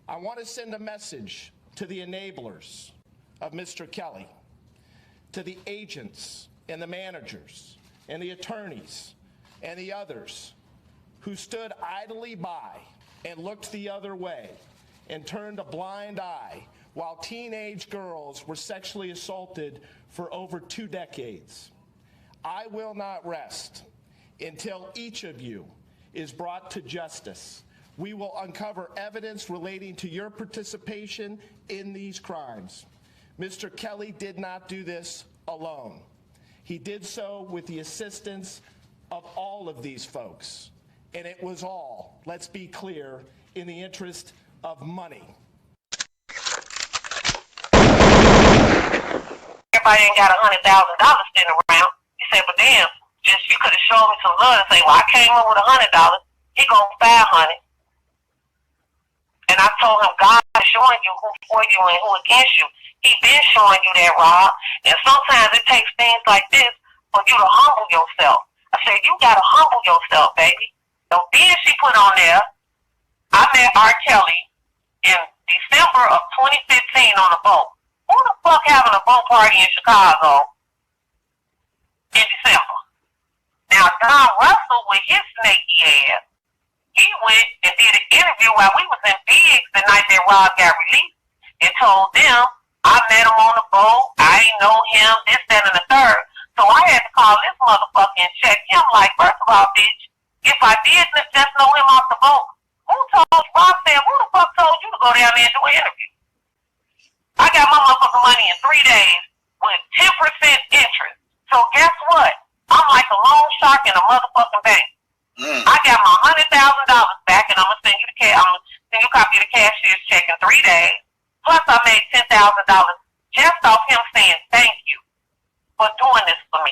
I want to send a message to the enablers of Mr. Kelly, to the agents and the managers and the attorneys and the others who stood idly by and looked the other way and turned a blind eye while teenage girls were sexually assaulted for over 2 decades. I will not rest until each of you is brought to justice. We will uncover evidence relating to your participation in these crimes. Mr. Kelly did not do this alone. He did so with the assistance of all of these folks. And it was all, let's be clear, in the interest of money. Everybody ain't got $100,000 sitting around. He said, but damn, just you could have shown me some love and say, well, I came in with $100. He goes $500. And I told him, God is showing you who for you and who against you. He been showing you that, Rob. And sometimes it takes things like this for you to humble yourself. I said, you got to humble yourself, baby. So then she put on there, I met R. Kelly in December of 2015 on a boat. Who the fuck having a boat party in Chicago in December? Now, Don Russell with his snaky ass, he went and did an interview while we was in Biggs the night that Rob got released and told them, I met him on the boat, I ain't know him, this, that, and the third. So I had to call this motherfucker and check him like, first of all, bitch, if I did just know him off the boat, who told Rob said, who the fuck told you to go down there and do an interview? I got my motherfucking money in 3 days with 10% interest. So guess what? I'm like a loan shark in a motherfucking bank. I got my $100,000 back, and I'm gonna send you a copy of the cashier's check in 3 days. Plus, I made $10,000 just off him saying thank you for doing this for me.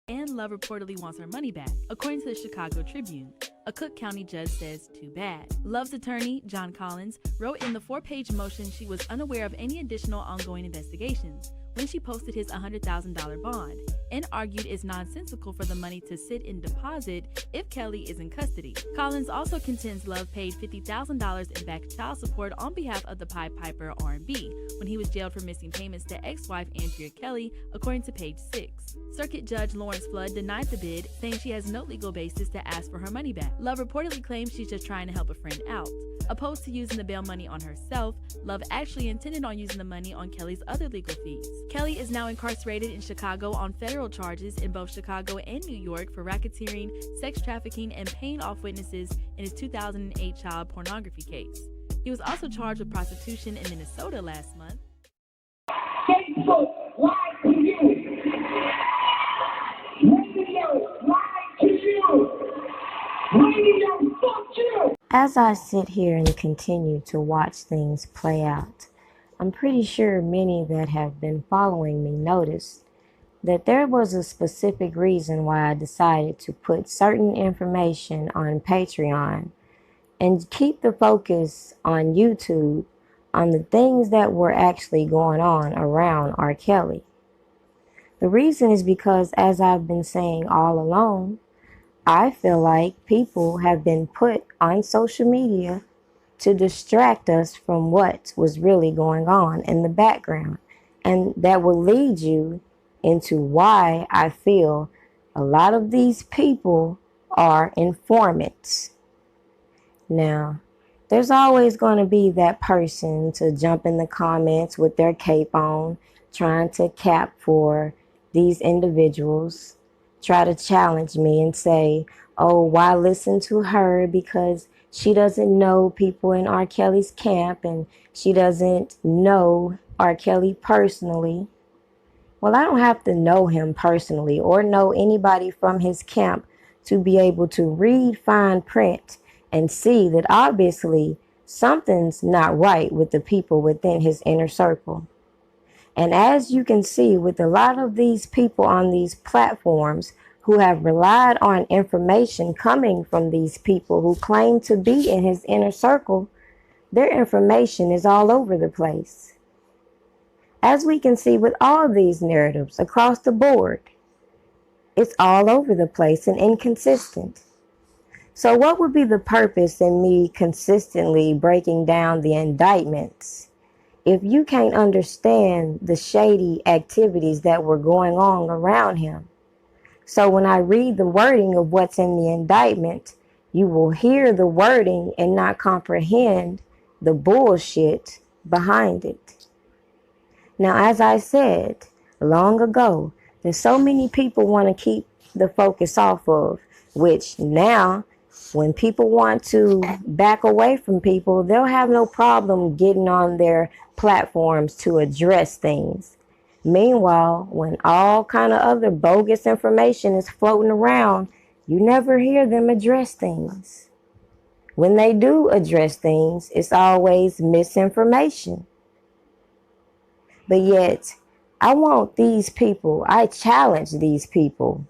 And Love reportedly wants her money back. According to the Chicago Tribune, a Cook County judge says too bad. Love's attorney, John Collins, wrote in the 4-page motion she was unaware of any additional ongoing investigations when she posted his $100,000 bond, and argued it's nonsensical for the money to sit in deposit if Kelly is in custody. Collins also contends Love paid $50,000 in back child support on behalf of the Pied Piper R&B when he was jailed for missing payments to ex-wife Andrea Kelly, according to page 6. Circuit Judge Lawrence Flood denied the bid, saying she has no legal basis to ask for her money back. Love reportedly claims she's just trying to help a friend out. Opposed to using the bail money on herself, Love actually intended on using the money on Kelly's other legal fees. Kelly is now incarcerated in Chicago on federal charges in both Chicago and New York for racketeering, sex trafficking, and paying off witnesses in his 2008 child pornography case. He was also charged with prostitution in Minnesota last month. Facebook lied to you. Radio lied to you. Radio fuck you. As I sit here and continue to watch things play out, I'm pretty sure many that have been following me noticed that there was a specific reason why I decided to put certain information on Patreon and keep the focus on YouTube on the things that were actually going on around R. Kelly. The reason is because, as I've been saying all along, I feel like people have been put on social media to distract us from what was really going on in the background. And that will lead you into why I feel a lot of these people are informants. Now, there's always going to be that person to jump in the comments with their cape on, trying to cap for these individuals, try to challenge me and say, oh, why listen to her because she doesn't know people in R. Kelly's camp and she doesn't know R. Kelly personally. Well, I don't have to know him personally or know anybody from his camp to be able to read fine print and see that obviously something's not right with the people within his inner circle. And as you can see with a lot of these people on these platforms who have relied on information coming from these people who claim to be in his inner circle, their information is all over the place. As we can see with all these narratives across the board, it's all over the place and inconsistent. So what would be the purpose in me consistently breaking down the indictments if you can't understand the shady activities that were going on around him? So when I read the wording of what's in the indictment, you will hear the wording and not comprehend the bullshit behind it. Now, as I said long ago, there's so many people want to keep the focus off of, which now, when people want to back away from people, they'll have no problem getting on their platforms to address things. Meanwhile, when all kind of other bogus information is floating around, you never hear them address things. When they do address things, it's always misinformation. But yet, I challenge these people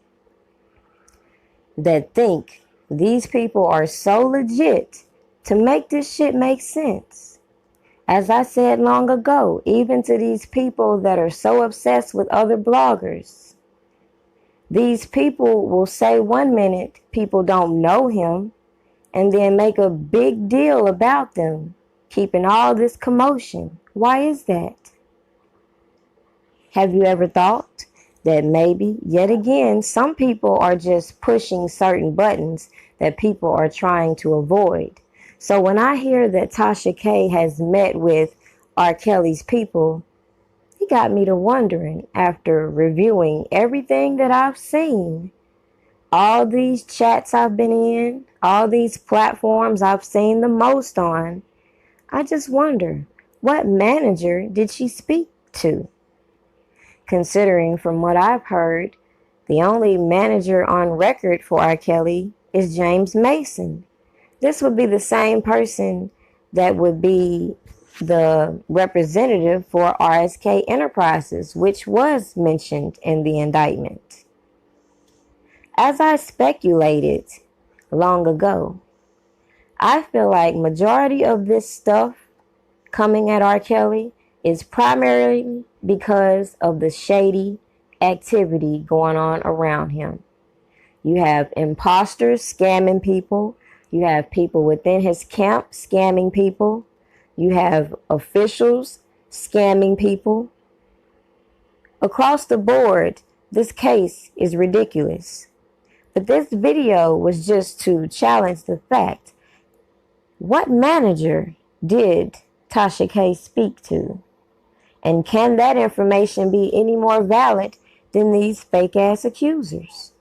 that think these people are so legit to make this shit make sense. As I said long ago, even to these people that are so obsessed with other bloggers, these people will say one minute people don't know him and then make a big deal about them, keeping all this commotion. Why is that? Have you ever thought that maybe, yet again, some people are just pushing certain buttons that people are trying to avoid? So when I hear that Tasha K has met with R. Kelly's people, it got me to wondering, after reviewing everything that I've seen, all these chats I've been in, all these platforms I've seen the most on, I just wonder, what manager did she speak to? Considering from what I've heard, the only manager on record for R. Kelly is James Mason. This would be the same person that would be the representative for RSK Enterprises, which was mentioned in the indictment. As I speculated long ago, I feel like majority of this stuff coming at R. Kelly is primarily because of the shady activity going on around him. You have imposters scamming people. You have people within his camp scamming people. You have officials scamming people. Across the board, this case is ridiculous. But this video was just to challenge the fact, what manager did Tasha K speak to? And can that information be any more valid than these fake-ass accusers?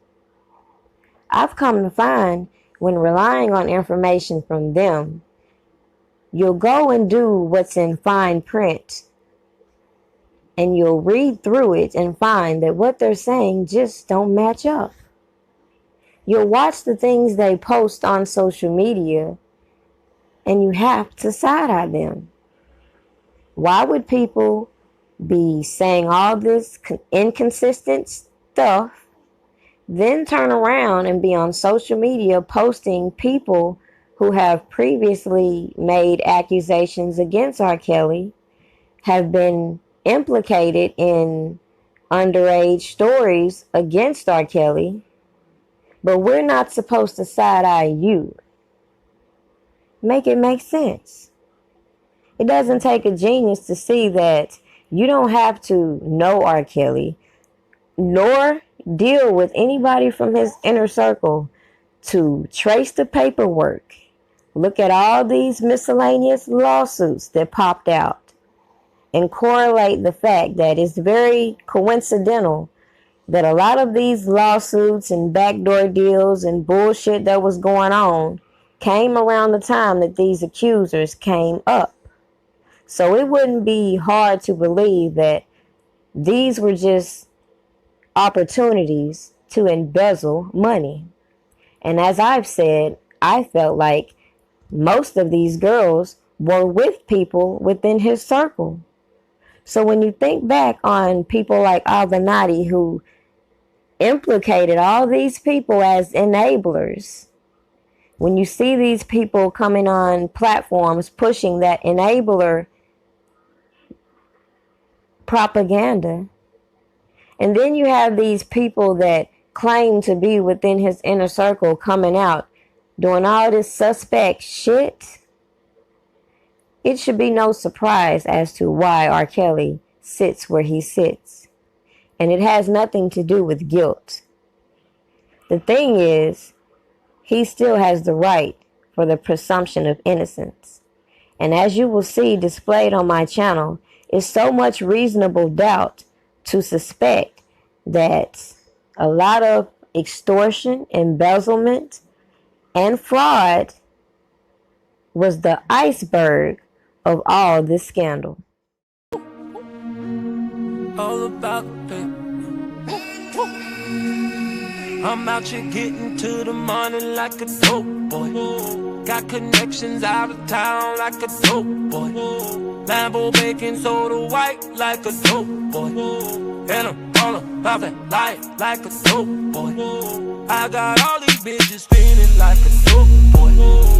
I've come to find, when relying on information from them, you'll go and do what's in fine print, and you'll read through it and find that what they're saying just don't match up. You'll watch the things they post on social media, and you have to side-eye them. Why would people be saying all this inconsistent stuff, then turn around and be on social media posting people who have previously made accusations against R. Kelly, have been implicated in underage stories against R. Kelly, but we're not supposed to side-eye you? Make it make sense. It doesn't take a genius to see that you don't have to know R. Kelly, nor deal with anybody from his inner circle to trace the paperwork. Look at all these miscellaneous lawsuits that popped out and correlate the fact that it's very coincidental that a lot of these lawsuits and backdoor deals and bullshit that was going on came around the time that these accusers came up. So it wouldn't be hard to believe that these were just opportunities to embezzle money. And as I've said, I felt like most of these girls were with people within his circle. So when you think back on people like Avenatti, who implicated all these people as enablers, when you see these people coming on platforms pushing that enabler propaganda, and then you have these people that claim to be within his inner circle coming out doing all this suspect shit, it should be no surprise as to why R. Kelly sits where he sits. And it has nothing to do with guilt. The thing is, he still has the right for the presumption of innocence. And as you will see displayed on my channel, is so much reasonable doubt to suspect that a lot of extortion, embezzlement, and fraud was the iceberg of all this scandal. All about that. I'm out here getting to the money like a dope boy. Got connections out of town like a dope boy. Lambo baking soda white like a dope boy. And I'm all about that life like a dope boy. I got all these bitches feeling like a dope boy.